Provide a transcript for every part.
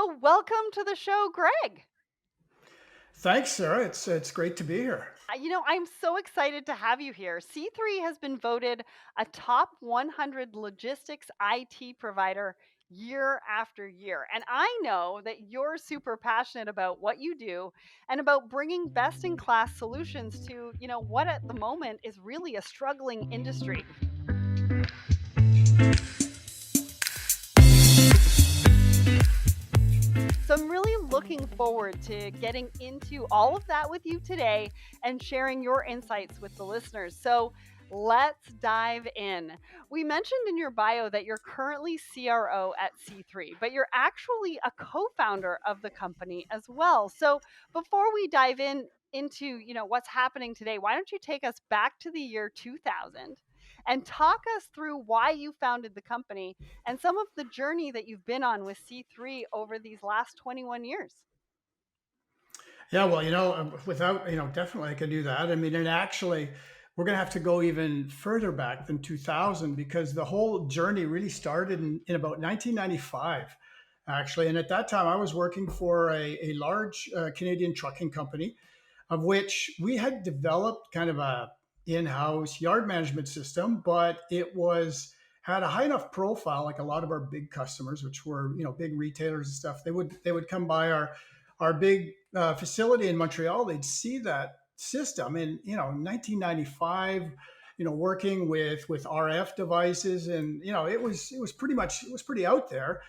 So, welcome to the show, Greg. Thanks, Sarah. It's great to be here. I'm so excited to have you here. C3 has been voted a top 100 logistics IT provider year after year. And I know that you're super passionate about what you do and about bringing best in class solutions to, what at the moment is really a struggling industry. So I'm really looking forward to getting into all of that with you today and sharing your insights with the listeners. So let's dive in. We mentioned in your bio that you're currently CRO at C3, but you're actually a co-founder of the company as well. So before we dive into, what's happening today, why don't you take us back to the year 2000 and talk us through why you founded the company and some of the journey that you've been on with C3 over these last 21 years. Yeah, well, without, definitely I can do that. I mean, and actually, we're going to have to go even further back than 2000 because the whole journey really started in about 1995, actually. And at that time, I was working for a large Canadian trucking company, of which we had developed kind of a in-house yard management system, but it was had a high enough profile, like a lot of our big customers, which were big retailers and stuff. They would come by our big facility in Montreal. They'd see that system in 1995. Working with RF devices, and it was pretty out there.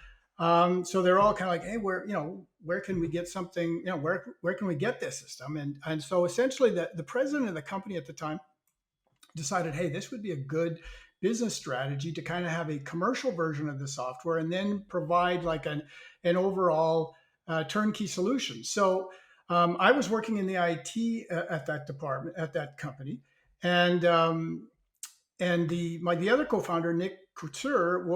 So they're all kind of like, hey, where can we get something? Where can we get this system? And so essentially, the president of the company at the time decided, hey, this would be a good business strategy to kind of have a commercial version of the software and then provide like an overall turnkey solution. So I was working in the IT at that department at that company, and the other co-founder, Nick Couture,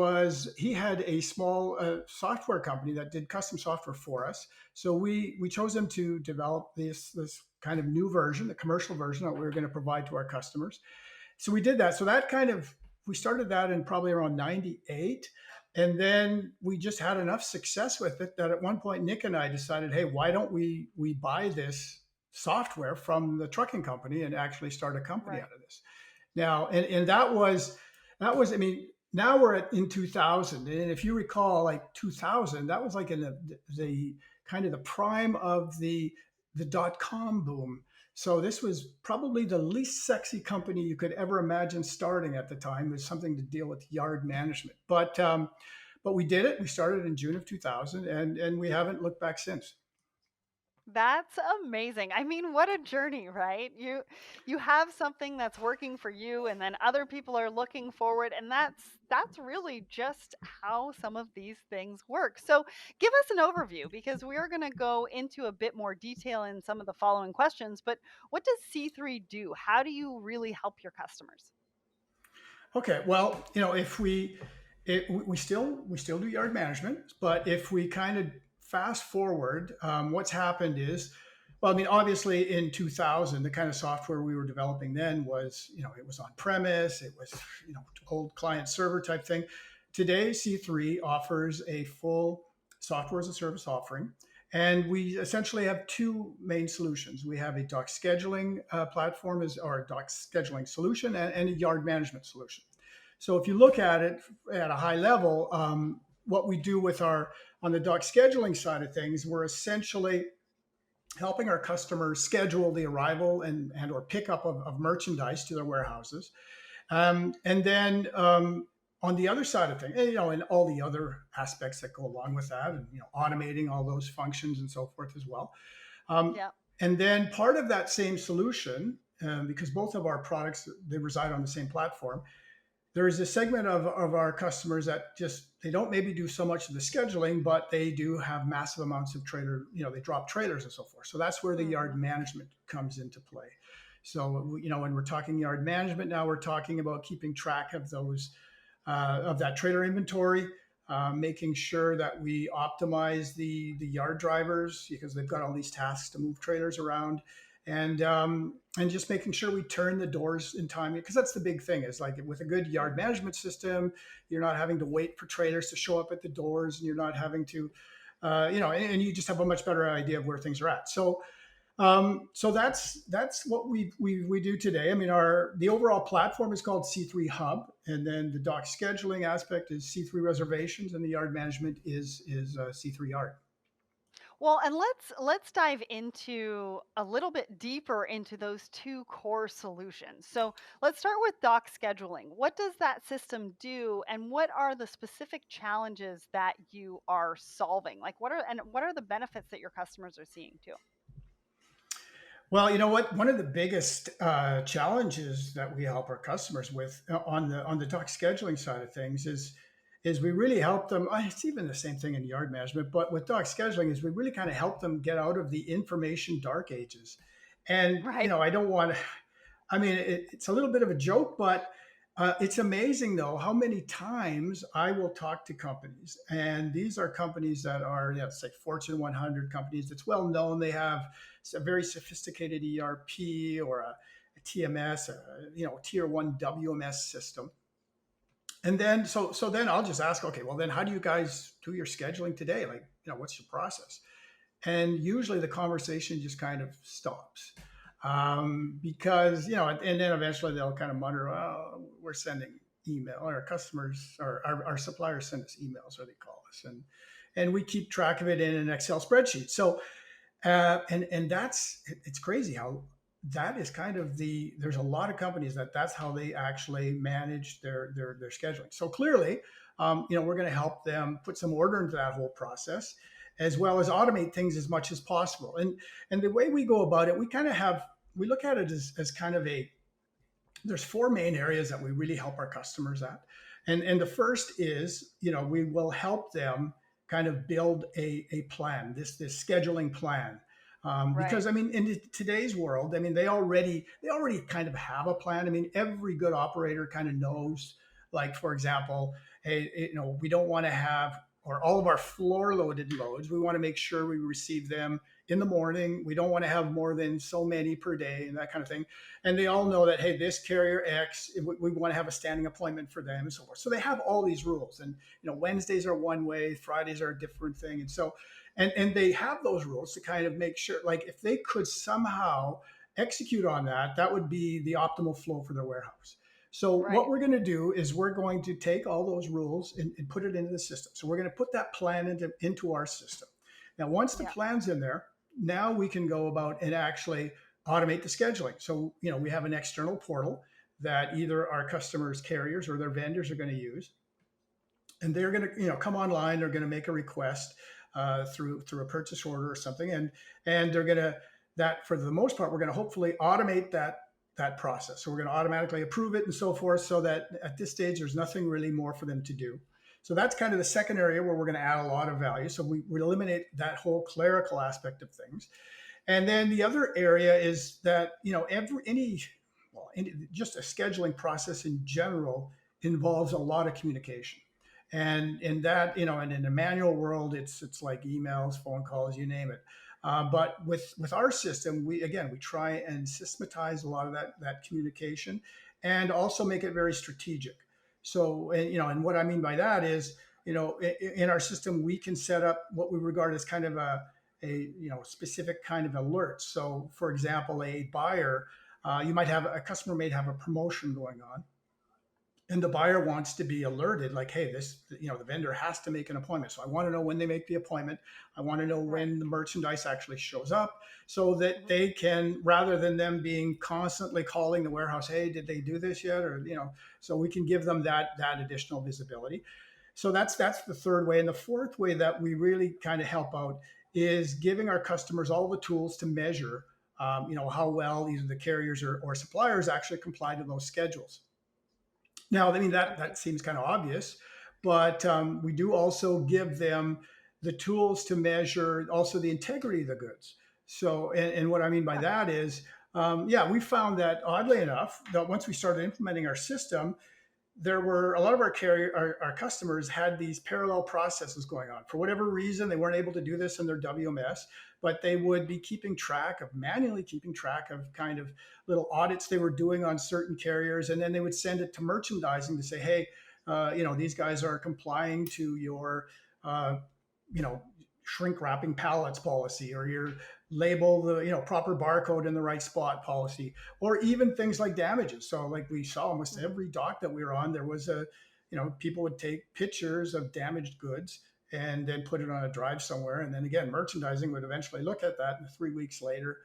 he had a small software company that did custom software for us. So we chose him to develop this kind of new version, the commercial version that we were going to provide to our customers. So we did that. So that kind of we started that in probably around 98. And then we just had enough success with it that at one point Nick and I decided, hey, why don't we buy this software from the trucking company and actually start a company Right. out of this? Now, and that was I mean, now we're in 2000. And if you recall, like 2000, that was like in the kind of the prime of the dot-com boom. So this was probably the least sexy company you could ever imagine starting at the time, was something to deal with yard management. But we did it. We started in June of 2000, and we haven't looked back since. That's amazing. I mean, what a journey, right? You have something that's working for you and then other people are looking forward and that's really just how some of these things work. So, give us an overview because we are going to go into a bit more detail in some of the following questions, but what does C3 do? How do you really help your customers? Okay, well, if we still do yard management, but if we kind of fast forward, what's happened is, well, I mean, obviously in 2000, the kind of software we were developing then was, it was on premise, it was, old client server type thing. Today, C3 offers a full software as a service offering. And we essentially have two main solutions. We have a dock scheduling platform, or a dock scheduling solution, and a yard management solution. So if you look at it at a high level, what we do on the dock scheduling side of things, we're essentially helping our customers schedule the arrival and or pickup of merchandise to their warehouses. And then on the other side of things, and all the other aspects that go along with that, and automating all those functions and so forth as well. Um, Yeah. and then part of that same solution, because both of our products, they reside on the same platform, there is a segment of our customers that just they don't maybe do so much of the scheduling, but they do have massive amounts of they drop trailers and so forth. So that's where the yard Mhm. management comes into play. So when we're talking yard management now, we're talking about keeping track of those of that trailer inventory, making sure that we optimize the yard drivers because they've got all these tasks to move trailers around, and just making sure we turn the doors in time, because that's the big thing is like with a good yard Mhm. management system, you're not having to wait for trailers to show up at the doors, and you're not having to and you just have a much better idea of where things are at. So that's what we do today. I mean, our the overall platform is called C3 Hub, and then the dock scheduling aspect is C3 Reservations, and the yard management is C3 Yard. Well, and let's dive into a little bit deeper into those two core solutions. So, let's start with dock scheduling. What does that system do and what are the specific challenges that you are solving? Like what are the benefits that your customers are seeing too? Well, you know what? One of the biggest challenges that we help our customers with on the dock scheduling side of things is we really help them. It's even the same thing in yard management, but with dock scheduling is we really kind of help them get out of the information dark ages. And Right. I don't want to. I mean, it's a little bit of a joke, but it's amazing though how many times I will talk to companies, and these are companies that are, it's like Fortune 100 companies. It's well known. They have a very sophisticated ERP or a TMS, tier one WMS system. And then so then I'll just ask, okay, well then how do you guys do your scheduling today? Like, what's your process? And usually the conversation just kind of stops because and then eventually they'll kind of mutter, "Oh, we're sending email, or our customers or our suppliers send us emails, or they call us, and we keep track of it in an Excel spreadsheet." So and it's crazy how that is kind of there's a lot of companies that's how they actually manage their scheduling. So clearly, we're going to help them put some order into that whole process, as well as automate things as much as possible. And the way we go about it, we look at it as kind of there's four main areas that we really help our customers at. And the first is, we will help them kind of build a plan, this scheduling plan. Right. Because I mean, in today's world, I mean, they already kind of have a plan. I mean, every good operator kind of knows, like for example, hey, we don't want to have, or all of our floor loaded loads, we want to make sure we receive them in the morning. We don't want to have more than so many per day and that kind of thing. And they all know that, hey, this carrier X, we want to have a standing appointment for them and so forth. So they have all these rules. And Wednesdays are one way, Fridays are a different thing. And so and they have those rules to kind of make sure, like, if they could somehow execute on that, that would be the optimal flow for their warehouse. So what Right. we're going to do is we're going to take all those rules and put it into the system. So we're going to put that plan into our system. Now, once the Yeah. plan's in there, now we can go about and actually automate the scheduling. So, we have an external portal that either our customers, carriers, or their vendors are going to use, and they're going to come online. They're going to make a request through a purchase order or something, and they're going to, that for the most part, we're going to hopefully automate that process. So we're going to automatically approve it and so forth, so that at this stage there's nothing really more for them to do. So that's kind of the second area where we're going to add a lot of value. So we eliminate that whole clerical aspect of things. And then the other area is that just a scheduling process in general involves a lot of communication. And in that, and in the manual world, it's like emails, phone calls, you name it. But with our system, we try and systematize a lot of that communication, and also make it very strategic. So, and what I mean by that is, in our system, we can set up what we regard as kind of a specific kind of alert. So, for example, a buyer, a customer may have a promotion going on, and the buyer wants to be alerted, like, hey, the vendor has to make an appointment, so I want to know when they make the appointment. I want to know Right. when the merchandise actually shows up, so that Mhm. they can, rather than them being constantly calling the warehouse, hey, did they do this yet, or so we can give them that additional visibility. So that's the third way. And the fourth way that we really kind of help out is giving our customers all the tools to measure how well either the carriers or suppliers actually comply to those schedules. Now, I mean, that Okay. seems kind of obvious, but we do also give them the tools to measure also the integrity of the goods. So, and what I mean by Yeah. that is, yeah, we found that oddly enough, that once we started implementing our system, there were a lot of our customers had these parallel processes going on. For whatever reason, they weren't able to do this in their WMS, but they would be manually keeping track of kind of little audits they were doing on certain carriers. And then they would send it to merchandising to say, hey, these guys are complying to your, uh, you know, shrink wrapping pallets policy, or your label the proper barcode in the right spot policy, or even things like damages. So like we saw almost Mhm. every dock that we were on, there was a people would take pictures of damaged goods and then put it on a drive somewhere. And then again, merchandising would eventually look at that, and 3 weeks later,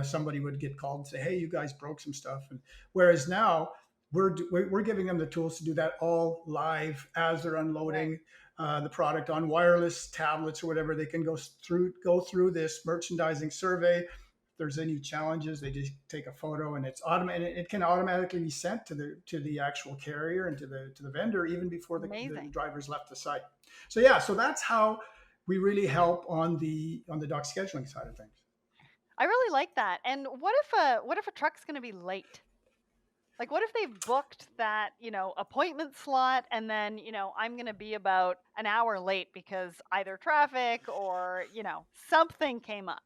somebody would get called and say, "Hey, you guys broke some stuff." And whereas now we're giving them the tools to do that all live as they're Right. unloading the product on wireless tablets or whatever. They can go through this merchandising survey. If there's any challenges, they just take a photo, and it's automated. It can automatically be sent to the actual carrier and to the vendor even before the Amazing. drivers left the site. So yeah, so that's how we really help on the dock scheduling side of things. I really like that. And what if a truck's going to be late? Like, what if they've booked that, appointment slot, and then, I'm going to be about an hour late because either traffic or, something came up.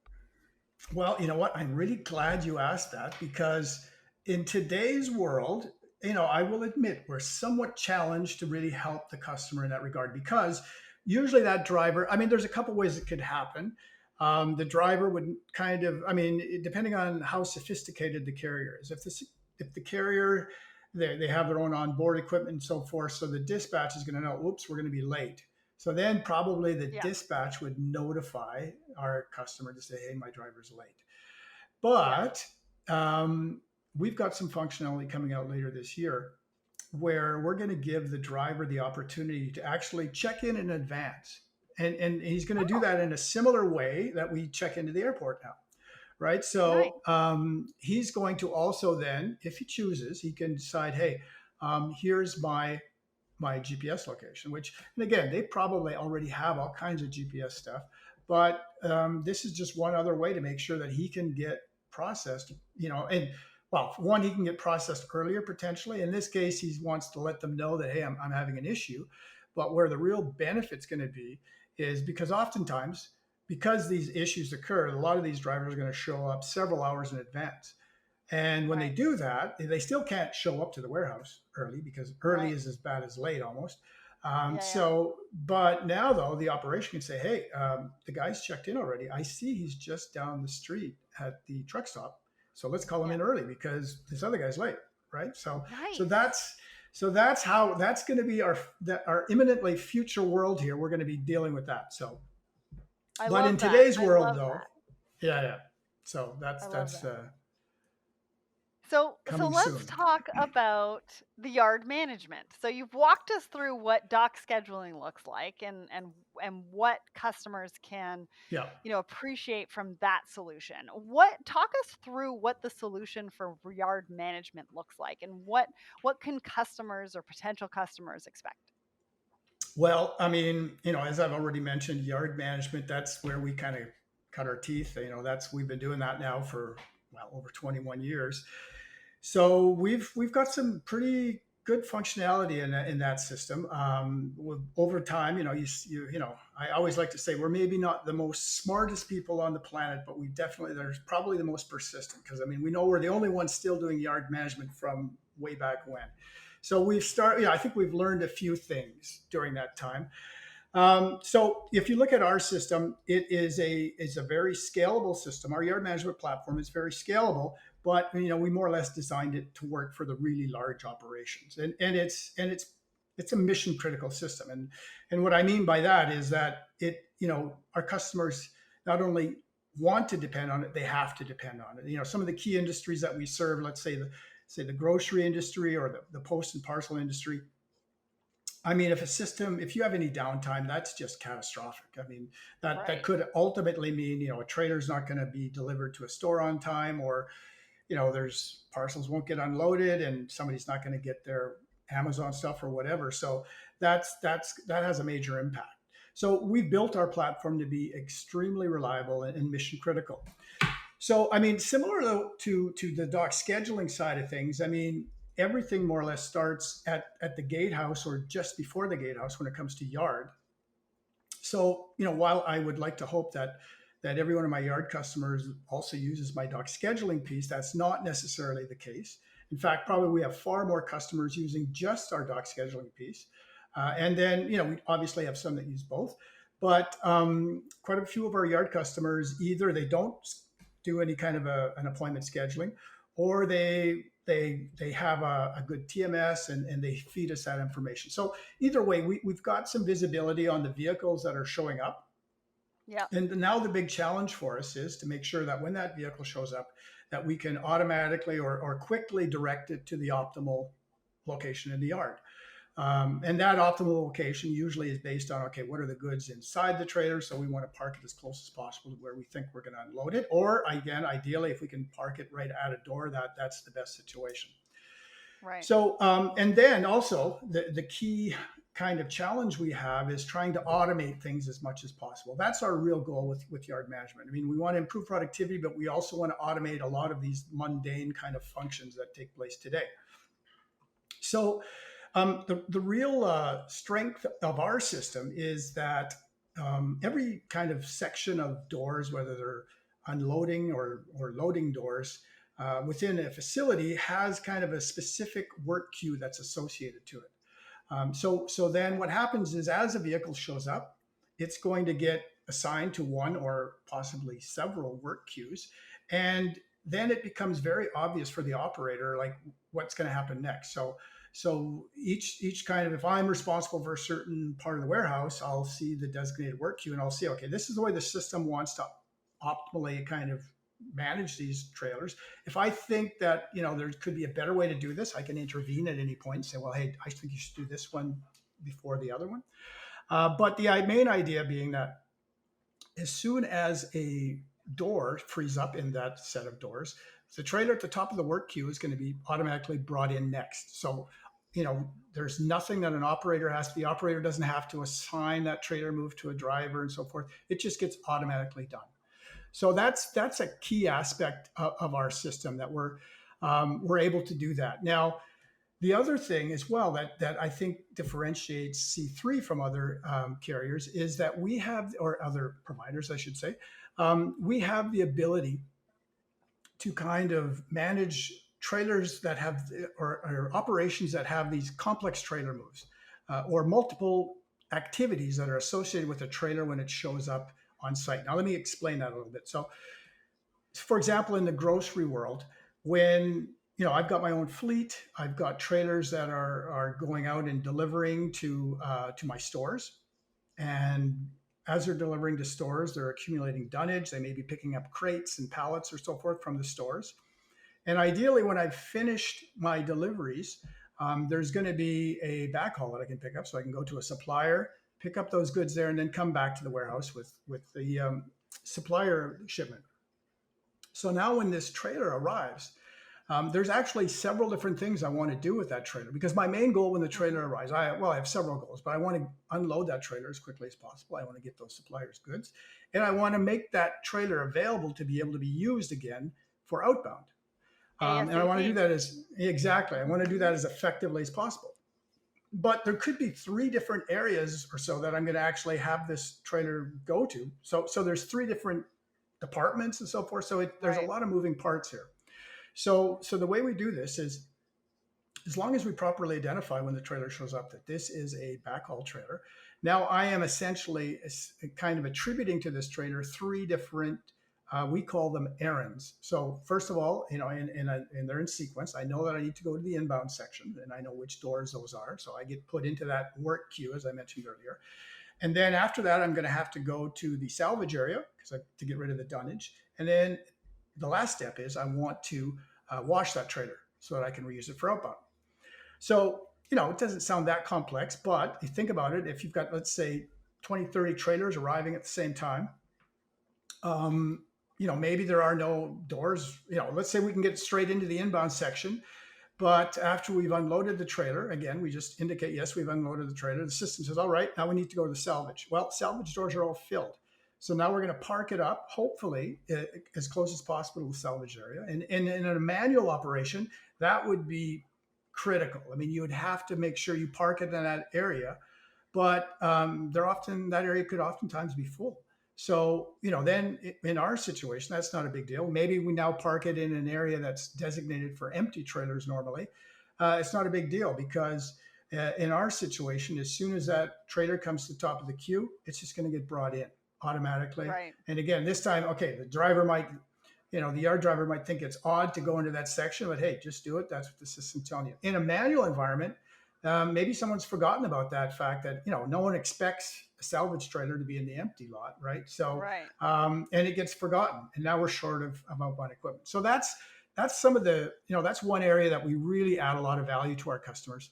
Well, you know what? I'm really glad you asked that, because in today's world, I will admit we're somewhat challenged to really help the customer in that regard, because usually that driver, I mean, there's a couple ways it could happen. The driver would kind of, I mean, depending on how sophisticated the carrier is. If the carrier, they have their own onboard equipment and so forth, so the dispatch is going to know, oops, we're going to be late. So then probably the Yeah. dispatch would notify our customer to say, hey, my driver's late. Yeah. But we've got some functionality coming out later this year where we're going to give the driver the opportunity to actually check in advance. And he's going to do Oh, that in a similar way that we check into the airport now, right? nice. So he's going to also then, if he chooses, he can decide, hey, here's my GPS location, which, and again, they probably already have all kinds of GPS stuff, but this is just one other way to make sure that he can get processed, and well, one, he can get processed earlier potentially. In this case, he wants to let them know that, hey, I'm having an issue. But where the real benefit's going to be is because oftentimes, because these issues occur, a lot of these drivers are going to show up several hours in advance. And when they Right. do that, they still can't show up to the warehouse early, because early Right. is as bad as late almost. Yeah. Yeah. But now though, the operation can say, "Hey, the guy's checked in already. I see he's just down the street at the truck stop. So let's call him Yeah. in early because this other guy's late." Right? So Nice. that's how that's going to be our imminently future world here. We're going to be dealing with that. So, I but in love that. today's I world love though, that. yeah, yeah. So that's I love that's that. uh, So coming let's soon. talk about the yard management. So you've walked us through what dock scheduling looks like, and what customers can, Yeah. appreciate from that solution. What Talk us through what the solution for yard management looks like, and what can customers or potential customers expect? Well, I mean, as I've already mentioned, yard management, that's where we kind of cut our teeth. We've been doing that now for, well, over 21 years. So we've got some pretty good functionality in that system. Over time, I always like to say we're maybe not the most smartest people on the planet, but there's probably the most persistent, because I mean, we know we're the only ones still doing yard management from way back when. So we've started. I think we've learned a few things during that time. So if you look at our system, it is a very scalable system. Our yard management platform is very scalable, but we more or less designed it to work for the really large operations, and it's a mission critical system. And what I mean by that is that our customers not only want to depend on it, they have to depend on it. Some of the key industries that we serve, let's say the grocery industry or the post and parcel industry. I mean, if you have any downtime, that's just catastrophic. I mean, that Right. could ultimately mean, a trailer's not going to be delivered to a store on time, or, there's parcels won't get unloaded and somebody's not going to get their Amazon stuff or whatever. So that has a major impact. So we built our platform to be extremely reliable and mission critical. So, I mean, similar to the dock scheduling side of things, I mean, everything more or less starts at the gatehouse or just before the gatehouse when it comes to yard. So, while I would like to hope that every one of my yard customers also uses my dock scheduling piece, that's not necessarily the case. In fact, probably we have far more customers using just our dock scheduling piece. And then, we obviously have some that use both. But quite a few of our yard customers, either they don't do any kind of an appointment scheduling, or they have a good TMS, and they feed us that information. So either way, we've got some visibility on the vehicles that are showing up. Yep. And now the big challenge for us is to make sure that when that vehicle shows up, that we can automatically or quickly direct it to the optimal location in the yard. And that optimal location usually is based on, okay, what are the goods inside the trailer? So we want to park it as close as possible to where we think we're going to unload it. Or again, ideally, if we can park it right at a door, that's the best situation. Right. So, and then also the key kind of challenge we have is trying to automate things as much as possible. That's our real goal with yard management. I mean, we want to improve productivity, but we also want to automate a lot of these mundane kind of functions that take place today. So, the real strength of our system is that every kind of section of doors, whether they're unloading or loading doors within a facility, has kind of a specific work queue that's associated to it. So then what happens is, as a vehicle shows up, it's going to get assigned to one or possibly several work queues. And then it becomes very obvious for the operator, like what's going to happen next. So each kind of, if I'm responsible for a certain part of the warehouse, I'll see the designated work queue and I'll see, okay, this is the way the system wants to optimally kind of manage these trailers. If I think that, there could be a better way to do this, I can intervene at any point and say, well, hey, I think you should do this one before the other one. But the main idea being that as soon as a door frees up in that set of doors, the trailer at the top of the work queue is going to be automatically brought in next. So, there's nothing that the operator doesn't have to assign that trailer move to a driver and so forth. It just gets automatically done. So that's a key aspect of our system, that we're able to do that. Now, the other thing as well that I think differentiates C3 from other carriers is that we have, or other providers, I should say, we have the ability to kind of manage trailers that have, or operations that have these complex trailer moves, or multiple activities that are associated with a trailer when it shows up on site. Now, let me explain that a little bit. So, for example, in the grocery world, when I've got my own fleet, I've got trailers that are going out and delivering to my stores, and as they're delivering to stores, they're accumulating dunnage. They may be picking up crates and pallets or so forth from the stores. And ideally, when I've finished my deliveries, there's going to be a backhaul that I can pick up, so I can go to a supplier, pick up those goods there, and then come back to the warehouse with the supplier shipment. So now when this trailer arrives, there's actually several different things I want to do with that trailer, because my main goal when the trailer arrives, I have several goals, but I want to unload that trailer as quickly as possible. I want to get those suppliers goods, and I want to make that trailer available to be able to be used again for outbound. And I want to do ASAP. that I want to do that as effectively as possible. But there could be three different areas or so that I'm going to actually have this trailer go to. So there's three different departments and so forth. So there's a Right. lot of moving parts here. So the way we do this is, as long as we properly identify when the trailer shows up that this is a backhaul trailer, now I am essentially kind of attributing to this trailer three different, we call them errands. So first of all, and they're in sequence. I know that I need to go to the inbound section, and I know which doors those are. So I get put into that work queue, as I mentioned earlier. And then after that, I'm going to have to go to the salvage area to get rid of the dunnage. And then the last step is I want to wash that trailer so that I can reuse it for outbound. So, it doesn't sound that complex, but you think about it, if you've got, let's say, 20, 30 trailers arriving at the same time, maybe there are no doors, let's say we can get straight into the inbound section, but after we've unloaded the trailer, again, we just indicate, yes, we've unloaded the trailer. The system says, all right, now we need to go to the salvage. Well, salvage doors are all filled. So now we're going to park it up, hopefully, as close as possible to the salvage area. And in a manual operation, that would be critical. I mean, you would have to make sure you park it in that area, but that area could oftentimes be full. So, then in our situation, that's not a big deal. Maybe we now park it in an area that's designated for empty trailers normally. It's not a big deal, because In our situation, as soon as that trailer comes to the top of the queue, it's just going to get brought in automatically. Right. And again, this time, okay, the driver might, the yard driver might think it's odd to go into that section, but hey, just do it. That's what the system's telling you. In a manual environment, maybe someone's forgotten about that fact that no one expects a salvage trailer to be in the empty lot, right? So, Right. and it gets forgotten, and now we're short of outbound equipment. So that's some of the that's one area that we really add a lot of value to our customers.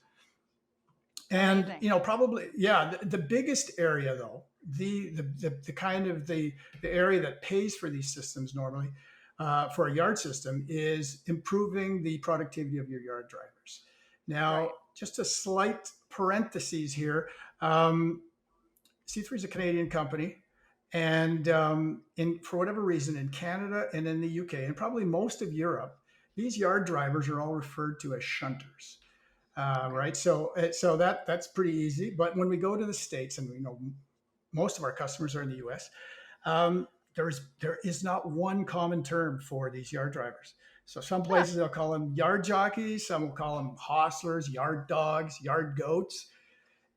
And Amazing. probably, yeah, the biggest area though, the kind of the area that pays for these systems normally, for a yard system, is improving the productivity of your yard drivers. Now, Right. just a slight parentheses here. C3 is a Canadian company, and in for whatever reason, in Canada and in the UK and probably most of Europe, these yard drivers are all referred to as shunters. Okay. Right. So that's pretty easy. But when we go to the States, and most of our customers are in the US, there is not one common term for these yard drivers. So some Huh. places they'll call them yard jockeys, some will call them hostlers, yard dogs, yard goats.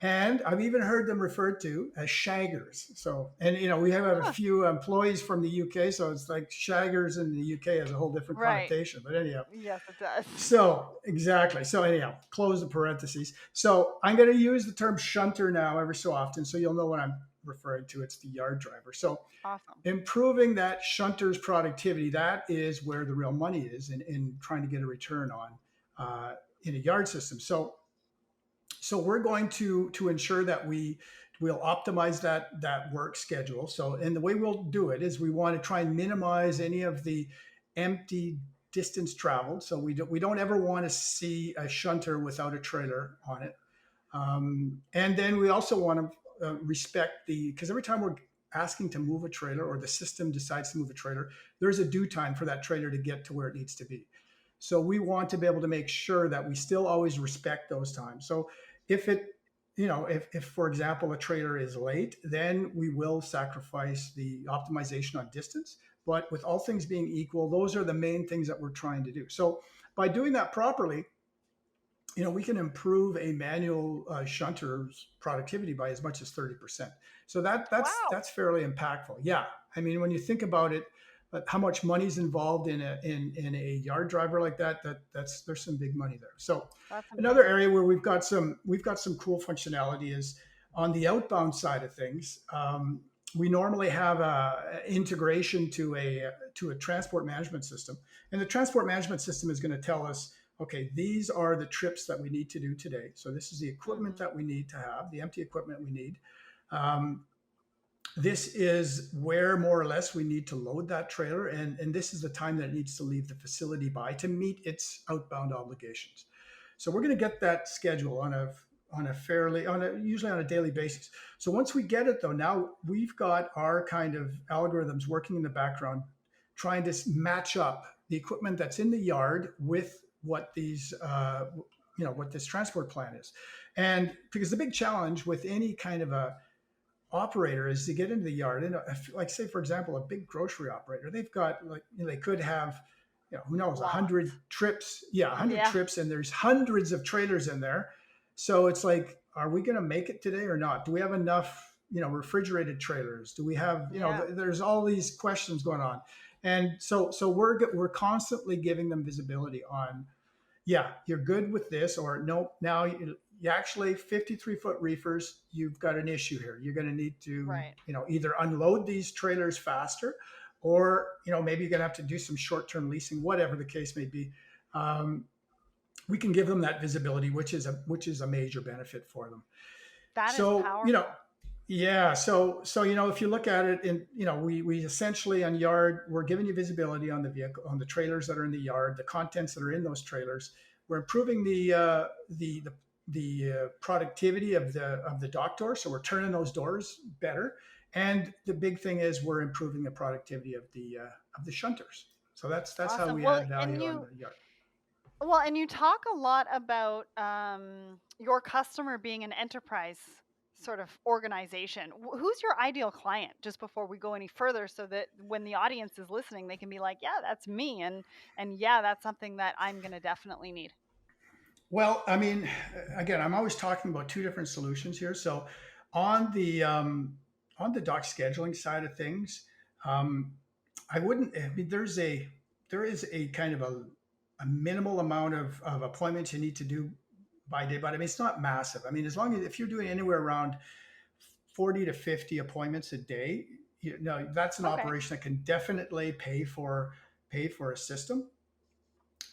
And I've even heard them referred to as shaggers. So, and we have a Huh. few employees from the UK, so it's like shaggers in the UK has a whole different Right. connotation. But anyhow, Yes, it does. so exactly. So anyhow, close the parentheses. So I'm going to use the term shunter now every so often, so you'll know what I'm referring to. It's the yard driver. So Awesome. improving that shunter's productivity, that is where the real money is in trying to get a return on, in a yard system. So we're going to ensure that we'll optimize that work schedule. So, and the way we'll do it is we want to try and minimize any of the empty distance traveled. So we don't ever want to see a shunter without a trailer on it. And then we also want to respect because every time we're asking to move a trailer, or the system decides to move a trailer, there's a due time for that trailer to get to where it needs to be. So we want to be able to make sure that we still always respect those times. So if it, if for example a trailer is late, then we will sacrifice the optimization on distance. But with all things being equal, those are the main things that we're trying to do. So by doing that properly, we can improve a manual shunter's productivity by as much as 30%. So Wow. that's fairly impactful. Yeah, I mean, when you think about it, how much money is involved in a yard driver like that, that's there's some big money there. So That's another amazing. area where we've got some cool functionality is on the outbound side of things. We normally have a integration to a transport management system, and the transport management system is going to tell us, okay, these are the trips that we need to do today. So this is the equipment Hmm. that we need to have, the empty equipment we need. Um, this is where more or less we need to load that trailer, and this is the time that it needs to leave the facility by to meet its outbound obligations. So we're going to get that schedule usually on a daily basis. So once we get it though, now we've got our kind of algorithms working in the background, trying to match up the equipment that's in the yard with what this transport plan is. And because the big challenge with any kind of a operator is to get into the yard. And like, say, for example, a big grocery operator, they've got, like, they could have, who knows, a Lots. hundred trips. Yeah, 100 Yeah. trips, and there's hundreds of trailers in there. So it's like, are we going to make it today or not? Do we have enough, refrigerated trailers? Do we have, Yeah. there's all these questions going on. And so we're constantly giving them visibility on, yeah, you're good with this, or nope, now you actually 53-foot reefers, you've got an issue here. You're going to need to, Right. either unload these trailers faster, or, maybe you're going to have to do some short-term leasing, whatever the case may be. Um, we can give them that visibility, which is a major benefit for them. That is So, powerful. yeah. So if you look at it, in we essentially on yard, we're giving you visibility on the vehicle, on the trailers that are in the yard, the contents that are in those trailers. We're improving the productivity of the dock door, so we're turning those doors better. And the big thing is we're improving the productivity of the shunters. So that's how Awesome. we add value on the yard. And you talk a lot about your customer being an enterprise sort of organization. Who's your ideal client? Just before we go any further, so that when the audience is listening, they can be like, "Yeah, that's me," and yeah, that's something that I'm going to definitely need. Well, I mean, again, I'm always talking about two different solutions here. So, on the um, on the doc scheduling side of things, um, I wouldn't. I mean, there is a kind of a minimal amount of appointments you need to do by day, but I mean, it's not massive. I mean, as long as if you're doing anywhere around 40 to 50 appointments a day, you know, that's an Okay. operation that can definitely pay for a system.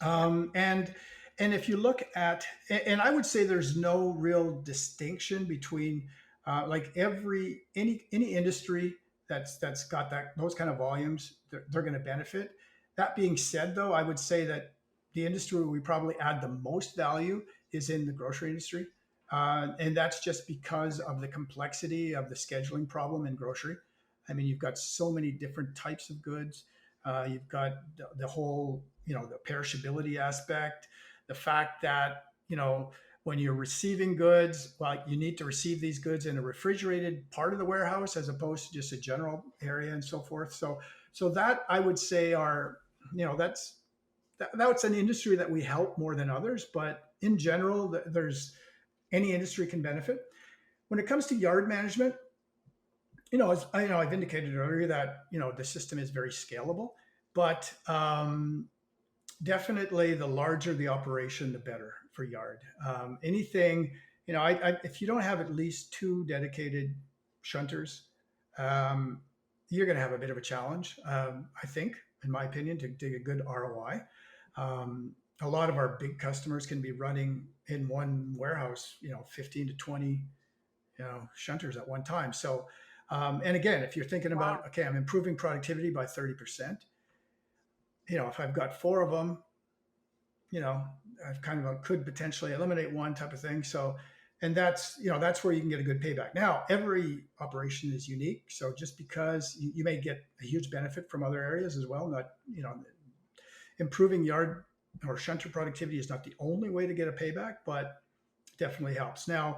Yep. And if you look at, and I would say there's no real distinction between like any industry that's got that those kind of volumes, they're going to benefit. That being said, though, I would say that the industry where we probably add the most value is in the grocery industry, and that's just because of the complexity of the scheduling problem in grocery. I mean, you've got so many different types of goods. You've got the whole, you know, the perishability aspect, the fact that, you know, when you're receiving goods, well, you need to receive these goods in a refrigerated part of the warehouse as opposed to just a general area and so forth. So that I would say are, you know, that's an industry that we help more than others, but in general, there's any industry can benefit. When it comes to yard management, you know, as I know, I've indicated earlier that, you know, the system is very scalable, but definitely the larger the operation, the better for yard. Anything, you know, if you don't have at least two dedicated shunters, um, you're going to have a bit of a challenge, I think, in my opinion, to get a good ROI. A lot of our big customers can be running in one warehouse, you know, 15 to 20, you know, shunters at one time. So, and again, if you're thinking about, Wow. okay, I'm improving productivity by 30%, you know, if I've got four of them, you know, I've kind of could potentially eliminate one type of thing. So, and that's, you know, that's where you can get a good payback. Now, every operation is unique. So just because you may get a huge benefit from other areas as well, not, you know, improving yard or shunter productivity is not the only way to get a payback, but definitely helps. Now,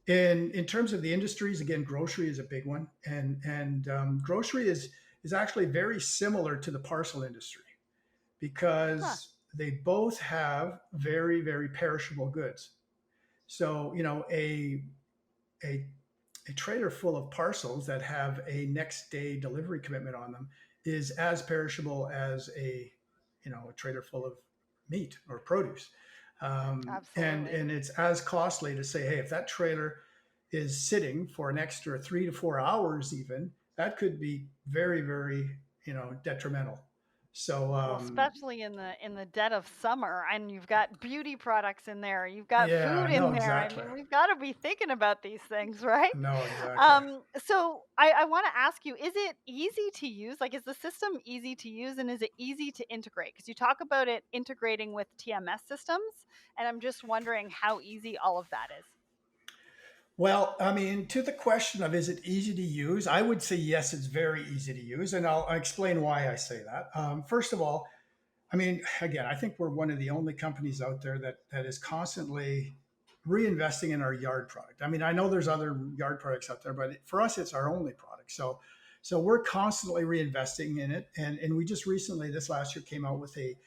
in terms of the industries, again, grocery is a big one, and grocery is actually very similar to the parcel industry Huh. because they both have very perishable goods. So, you know, a a trailer full of parcels that have a next day delivery commitment on them is as perishable as a, you know, a trailer full of meat or produce. Absolutely. And it's as costly to say, hey, if that trailer is sitting for an extra 3 to 4 hours, even that could be very, you know, detrimental. So Well, especially in the dead of summer, and you've got beauty products in there, you've got yeah, food in no, there. I exactly. mean, we've got to be thinking about these things, right? No, exactly. So I want to ask you, is it easy to use? Like, is the system easy to use, and is it easy to integrate? Because you talk about it integrating with TMS systems, and I'm just wondering how easy all of that is. Well, I mean, to the question of is it easy to use, I would say yes, it's very easy to use, and I'll explain why I say that. First of all, I mean, again, I think we're one of the only companies out there that is constantly reinvesting in our yard product. I mean, I know there's other yard products out there, but for us, it's our only product. So we're constantly reinvesting in it, and we just recently, this last year, came out with a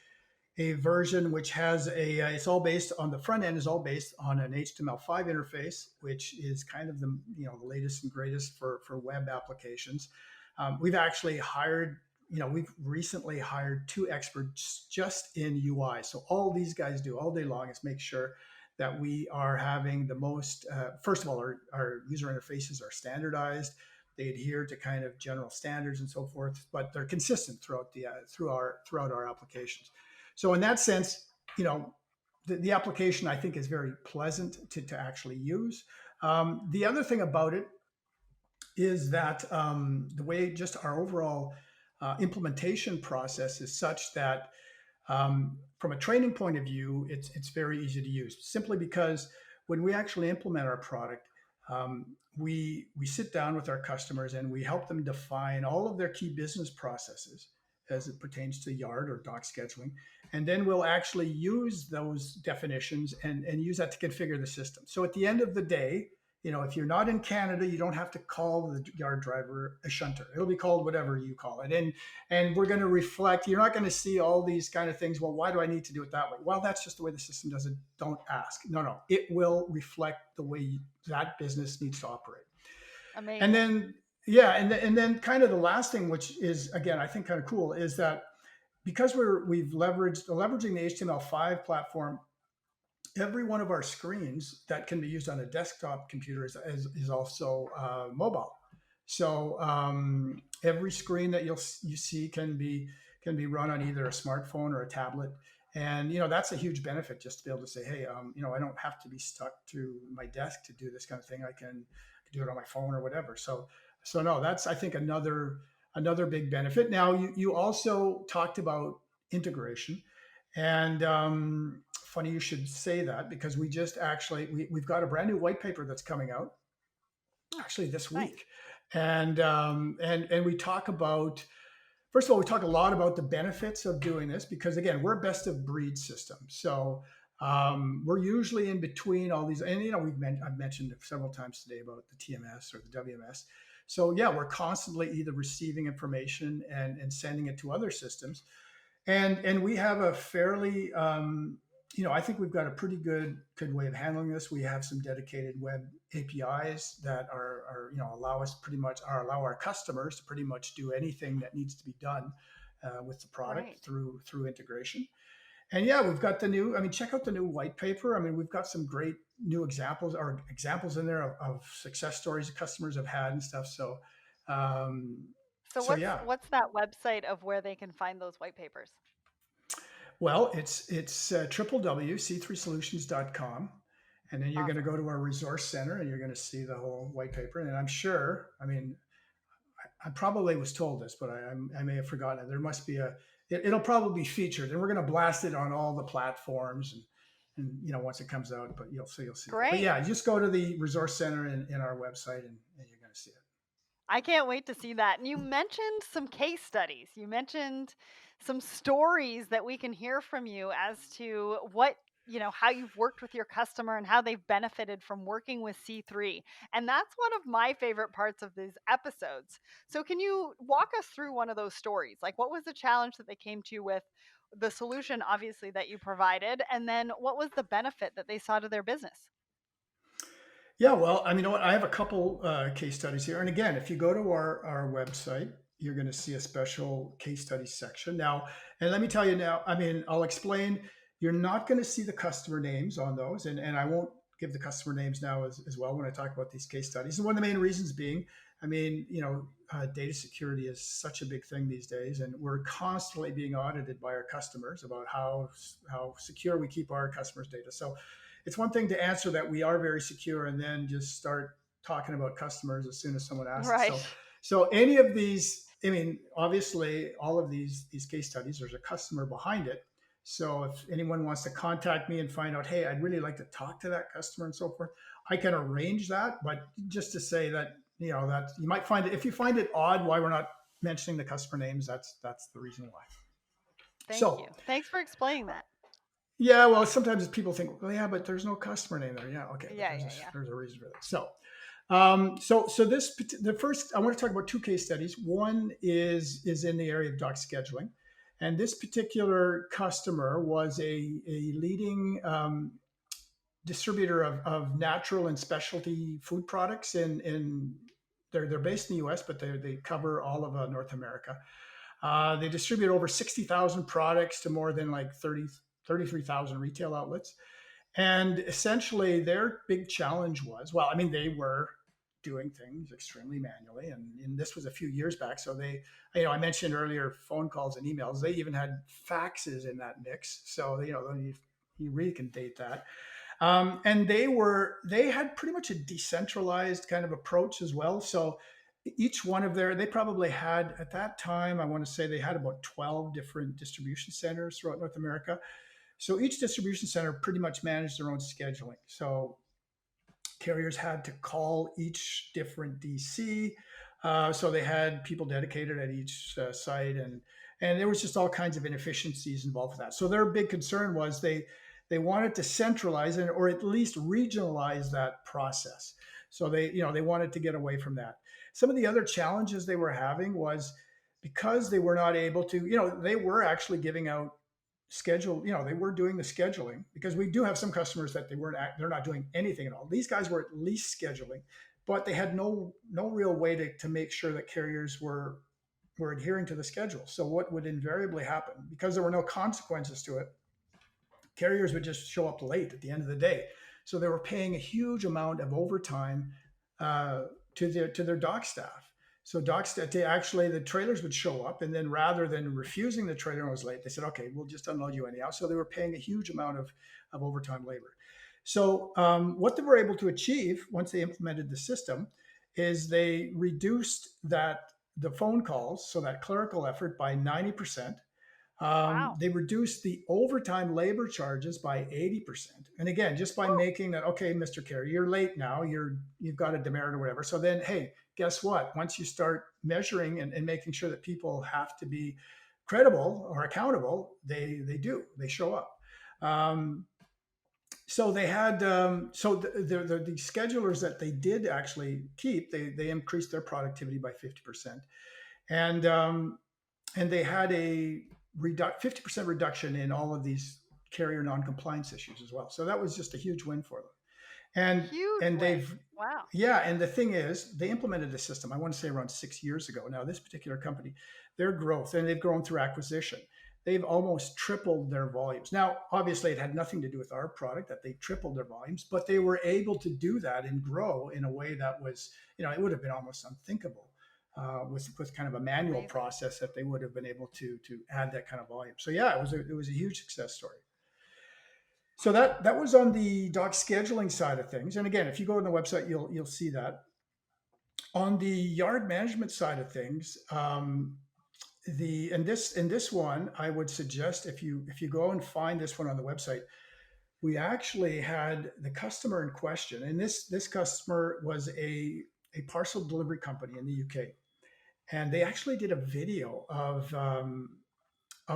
version which has it's all based on the front end is all based on an HTML5 interface, which is kind of the, you know, the latest and greatest for web applications. We've actually hired, you know, we've recently hired two experts just in UI. So all these guys do all day long is make sure that we are having the most. First of all, our user interfaces are standardized. They adhere to kind of general standards and so forth, but they're consistent throughout throughout our applications. So in that sense, you know, the application I think is very pleasant to actually use. The other thing about it is that the way just our overall implementation process is such that from a training point of view, it's very easy to use simply because when we actually implement our product, we sit down with our customers and we help them define all of their key business processes as it pertains to yard or dock scheduling, and then we'll actually use those definitions and use that to configure the system. So at the end of the day, if you're not in Canada, you don't have to call the yard driver a shunter. It'll be called whatever you call it. And we're going to reflect. You're not going to see all these kind of things. Well, why do I need to do it that way? Well, that's just the way the system does it. Don't ask. No, no. It will reflect the way that business needs to operate. And Amazing. then, yeah, and then kind of the last thing, which is again, I think kind of cool, is that because we've leveraging the HTML5 platform, every one of our screens that can be used on a desktop computer is also mobile. So every screen that you see can be run on either a smartphone or a tablet, and that's a huge benefit just to be able to say, hey, I don't have to be stuck to my desk to do this kind of thing. I can do it on my phone or whatever. So no, that's I think another big benefit. Now you also talked about integration, and funny you should say that because we just actually we've got a brand new white paper that's coming out Hmm, actually this nice. week, and we talk about, first of all, we talk a lot about the benefits of doing this because again, we're a best of breed system. So we're usually in between all these, and I've mentioned it several times today about the TMS or the WMS. So yeah, we're constantly either receiving information and sending it to other systems, and we have a fairly I think we've got a pretty good way of handling this. We have some dedicated web APIs that are allow us pretty much, or allow our customers to pretty much do anything that needs to be done with the product Great. through integration. And yeah, we've got the new. I mean, check out the new white paper. I mean, we've got some great new examples in there of success stories that customers have had and stuff. So, um, So so what's yeah. what's that website of where they can find those white papers? Well, it's www.c3solutions.com, and then you're going to Awesome. go to our resource center and you're going to see the whole white paper. And I'm sure, I mean, I probably was told this, but I may have forgotten it. There must be it'll probably be featured, and we're going to blast it on all the platforms and once it comes out. But you'll see that. But Great. yeah, just go to the resource center in our website, and you're going to see it. I can't wait to see that. And you mentioned some case studies. You mentioned some stories that we can hear from you as to how you've worked with your customer and how they've benefited from working with C3. And that's one of my favorite parts of these episodes. So, can you walk us through one of those stories? Like, what was the challenge that they came to you with? The solution, obviously, that you provided. And then what was the benefit that they saw to their business? Yeah, well, I mean, you know what? I have a couple case studies here. And again, if you go to our website, you're going to see a special case study section. Now, and let me tell you now, I mean, I'll explain. You're not going to see the customer names on those, and I won't give the customer names now as well when I talk about these case studies. And one of the main reasons being, I mean, data security is such a big thing these days, and we're constantly being audited by our customers about how secure we keep our customers' data. So it's one thing to answer that we are very secure and then just start talking about customers as soon as someone asks. Right. So any of these, I mean, obviously all of these case studies, there's a customer behind it. So if anyone wants to contact me and find out, hey, I'd really like to talk to that customer and so forth, I can arrange that. But just to say that, that you might find it, if you find it odd why we're not mentioning the customer names, that's the reason why. Thank you. So Thanks for explaining that. yeah, well, sometimes people think, well, yeah, but there's no customer name there. Yeah, okay, but Yeah, yeah, yeah. there's a reason for that. So the first I want to talk about two case studies. One is in the area of dock scheduling, and this particular customer was a leading distributor of natural and specialty food products in they're based in the U.S., but they cover all of North America. They distribute over 60,000 products to more than like 33,000 retail outlets. And essentially, their big challenge was, well, I mean, they were doing things extremely manually, and this was a few years back. So I mentioned earlier phone calls and emails. They even had faxes in that mix. So you really can date that. And they had pretty much a decentralized kind of approach as well. So each one of they probably had at that time, I want to say they had about 12 different distribution centers throughout North America. So each distribution center pretty much managed their own scheduling. So carriers had to call each different DC. So they had people dedicated at each site, and there was just all kinds of inefficiencies involved with that. So their big concern was they wanted to centralize it or at least regionalize that process. So they wanted to get away from that. Some of the other challenges they were having was because they were not able to, they were actually giving out schedule, they were doing the scheduling, because we do have some customers that they're not doing anything at all. These guys were at least scheduling, but they had no real way to make sure that carriers were adhering to the schedule. So what would invariably happen, because there were no consequences to it, carriers would just show up late at the end of the day. So they were paying a huge amount of overtime uh, to their dock staff. So dock staff, actually, the trailers would show up, and then rather than refusing the trailer when it was late, they said, "Okay, we'll just unload you anyhow." So they were paying a huge amount of overtime labor. So what they were able to achieve once they implemented the system is they reduced the phone calls, so that clerical effort, by 90%. Wow. They reduced the overtime labor charges by 80%. And again, just by Woo. making that, okay, Mr. Carey, you're late now, you've got a demerit or whatever. So then, hey, guess what? Once you start measuring and making sure that people have to be credible or accountable, they show up. Um, so they had the schedulers that they did actually keep, they increased their productivity by 50%. And and they had a 50% reduction in all of these carrier non-compliance issues as well. So that was just a huge win for them. And Huge and win. they've Wow. yeah, and the thing is, they implemented the system, I want to say around 6 years ago. Now, this particular company, their growth, and they've grown through acquisition, they've almost tripled their volumes. Now, obviously, it had nothing to do with our product that they tripled their volumes, but they were able to do that and grow in a way that was, it would have been almost unthinkable with kind of a manual Amazing. process, that they would have been able to add that kind of volume. So yeah, it was a huge success story. So that was on the doc scheduling side of things. And again, if you go on the website, you'll see that. On the yard management side of things, the in this one, I would suggest, if you go and find this one on the website, we actually had the customer in question, and this customer was a parcel delivery company in the UK, and they actually did a video of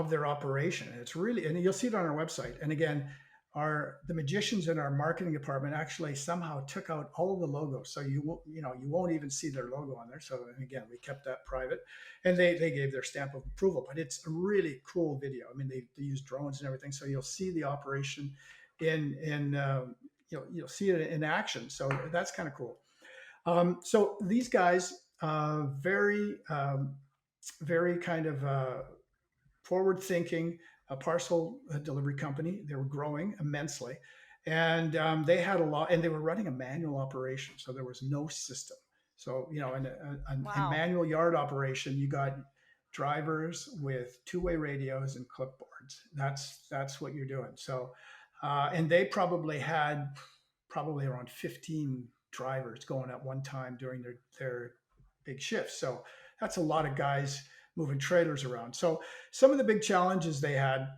their operation. And it's really, and you'll see it on our website. And again, the magicians in our marketing department actually somehow took out all of the logos, so you won't even see their logo on there. So, and again, we kept that private, and they gave their stamp of approval. But it's a really cool video. I mean, they use drones and everything, so you'll see the operation in you'll see it in action. So that's kind of cool. So these guys, very kind of forward thinking, a parcel delivery company. They were growing immensely. And they had a lot, and they were running a manual operation. So there was no system. So, in a Wow. manual yard operation, you got drivers with two-way radios and clipboards. That's what you're doing. So, and they probably had around 15 drivers going at one time during their big shifts. So that's a lot of guys moving trailers around. So some of the big challenges they had,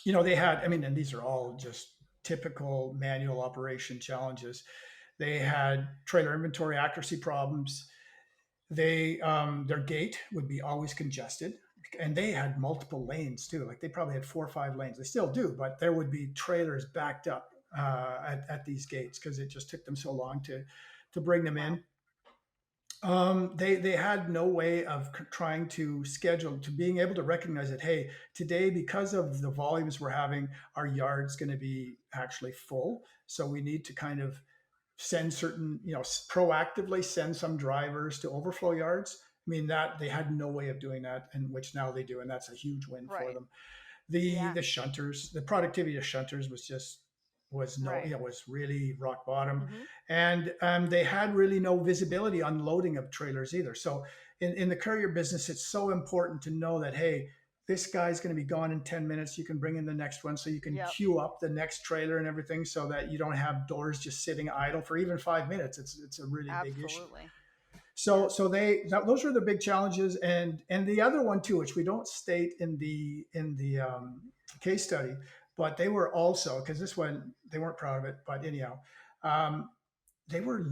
I mean, and these are all just typical manual operation challenges. They had trailer inventory accuracy problems. Their gate would be always congested, and they had multiple lanes too. Like, they probably had 4 or 5 lanes. They still do, but there would be trailers backed up at these gates because it just took them so long to bring them Wow. in. They had no way of trying to schedule, to being able to recognize that, hey, today, because of the volumes we're having, our yard's going to be actually full, so we need to kind of send certain, proactively send some drivers to overflow yards. I mean, that they had no way of doing that, and which now they do, and that's a huge win for Right. them. the Yeah. the shunters, the productivity of shunters was no, Right. was really rock bottom. Hmm. And they had really no visibility on loading of trailers either. So in the courier business, it's so important to know that, hey, this guy's going to be gone in 10 minutes. You can bring in the next one, so you can Yep. queue up the next trailer and everything, so that you don't have doors just sitting idle for even 5 minutes. It's a really big issue. Absolutely. So Yes. so those were the big challenges. And the other one too, which we don't state in the case study, but they were also, because this one they weren't proud of it, but anyhow, um, they were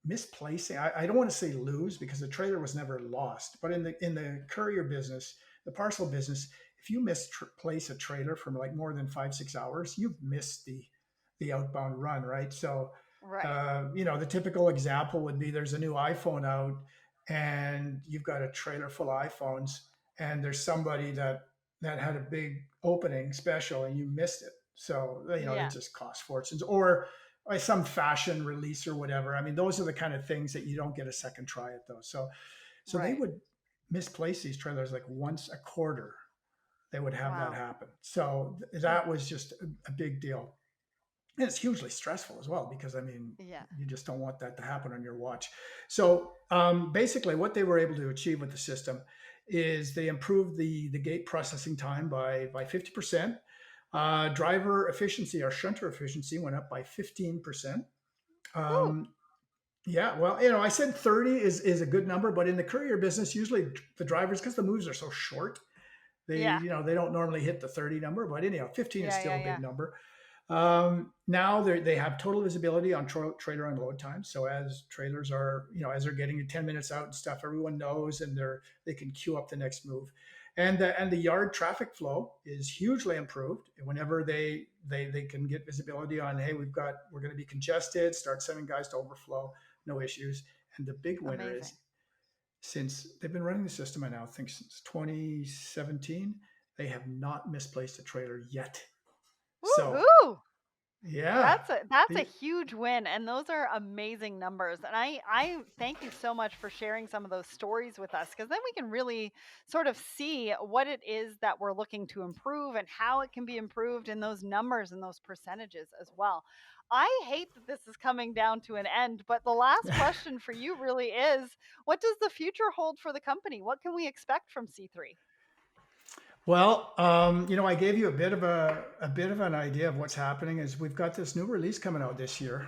misplacing. I don't want to say lose, because the trailer was never lost, but in the courier business, the parcel business, if you misplace a trailer from like more than 5-6 hours, you've missed the outbound run, right? So Right. The typical example would be there's a new iPhone out, and you've got a trailer full of iPhones, and there's somebody that had a big opening special, and you missed it. So it Yeah. just costs fortunes, or some fashion release or whatever. I mean, those are the kind of things that you don't get a second try at those. So they Right. would misplace these trailers like once a quarter. They would have that Wow. happen. So that was just a big deal. And it's hugely stressful as well because I mean, Yeah. you just don't want that to happen on your watch. So basically, what they were able to achieve with the system is they improved the gate processing time by 50%. Driver efficiency or shunter efficiency went up by 15%. Whew. Um, yeah, well, I said 30 is a good number, but in the courier business, usually the drivers, because the moves are so short, Yeah. they don't normally hit the 30 number, but anyhow, 15 is Yeah. still Yeah. a big Yeah. number. Now they have total visibility on trailer unload time. So as trailers are, as they're getting 10 minutes out and stuff, everyone knows, and they can queue up the next move. And the yard traffic flow is hugely improved. Whenever they can get visibility on, hey, we're going to be congested, start sending guys to overflow, no issues. And the big winner is, Amazing. since they've been running the system, I now think since 2017, they have not misplaced a trailer yet. So Woohoo! yeah. That's a The huge win, and those are amazing numbers. And I thank you so much for sharing some of those stories with us, because then we can really sort of see what it is that we're looking to improve and how it can be improved in those numbers and those percentages as well. I hate that this is coming down to an end, but the last question for you really is, what does the future hold for the company? What can we expect from C3? well, I gave you a bit of an idea of what's happening. Is we've got this new release coming out this year,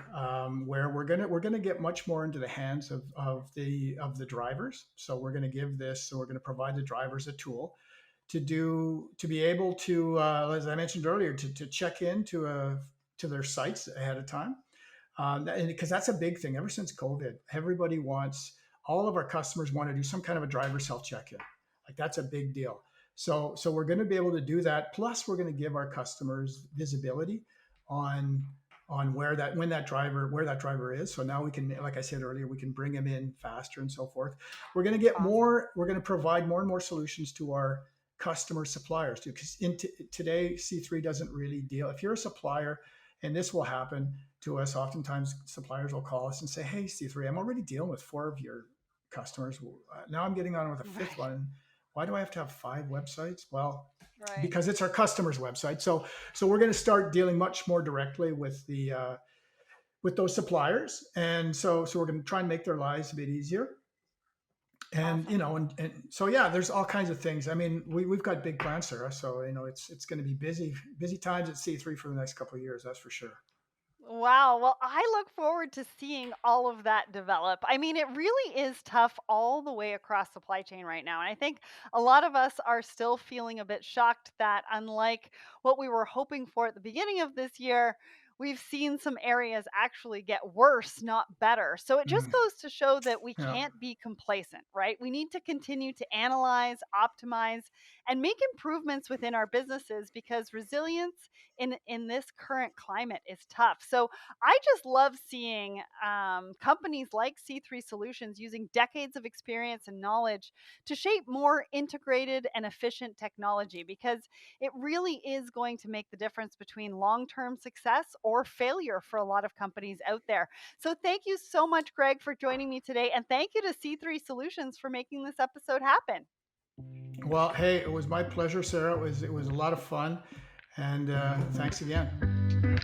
where we're gonna get much more into the hands of the drivers. So we're gonna provide the drivers a tool to be able to, as I mentioned earlier, to check in to their sites ahead of time. And because that's a big thing. Ever since COVID, all of our customers want to do some kind of a driver self check-in. Like that's a big deal. So we're going to be able to do that. Plus, we're going to give our customers visibility on where that driver is. So now we can, like I said earlier, we can bring them in faster and so forth. Awesome. We're going to provide more and more solutions to our customer suppliers too. Because today, C3 doesn't really deal. If you're a supplier, and this will happen to us. Oftentimes, suppliers will call us and say, "Hey, C3, I'm already dealing with four of your customers. Now I'm getting on with a fifth Right. one. Why do I have to have five websites?" Well, Right. because it's our customer's website. So we're going to start dealing much more directly with those suppliers, and so we're going to try and make their lives a bit easier. And Awesome. and so yeah, there's all kinds of things. I mean, we've got big plans, Sarah. So it's going to be busy times at C3 for the next couple of years. That's for sure. Wow. Well, I look forward to seeing all of that develop. I mean, it really is tough all the way across supply chain right now. And I think a lot of us are still feeling a bit shocked that, unlike what we were hoping for at the beginning of this year, we've seen some areas actually get worse, not better. So it just Mm, goes to show that we yeah. can't be complacent, right? We need to continue to analyze, optimize, and make improvements within our businesses, because resilience in this current climate is tough. So I just love seeing companies like C3 Solutions using decades of experience and knowledge to shape more integrated and efficient technology, because it really is going to make the difference between long-term success or failure for a lot of companies out there. So thank you so much, Greg, for joining me today, and thank you to C3 Solutions for making this episode happen. Well, hey, it was my pleasure, Sarah. It was a lot of fun, and thanks again.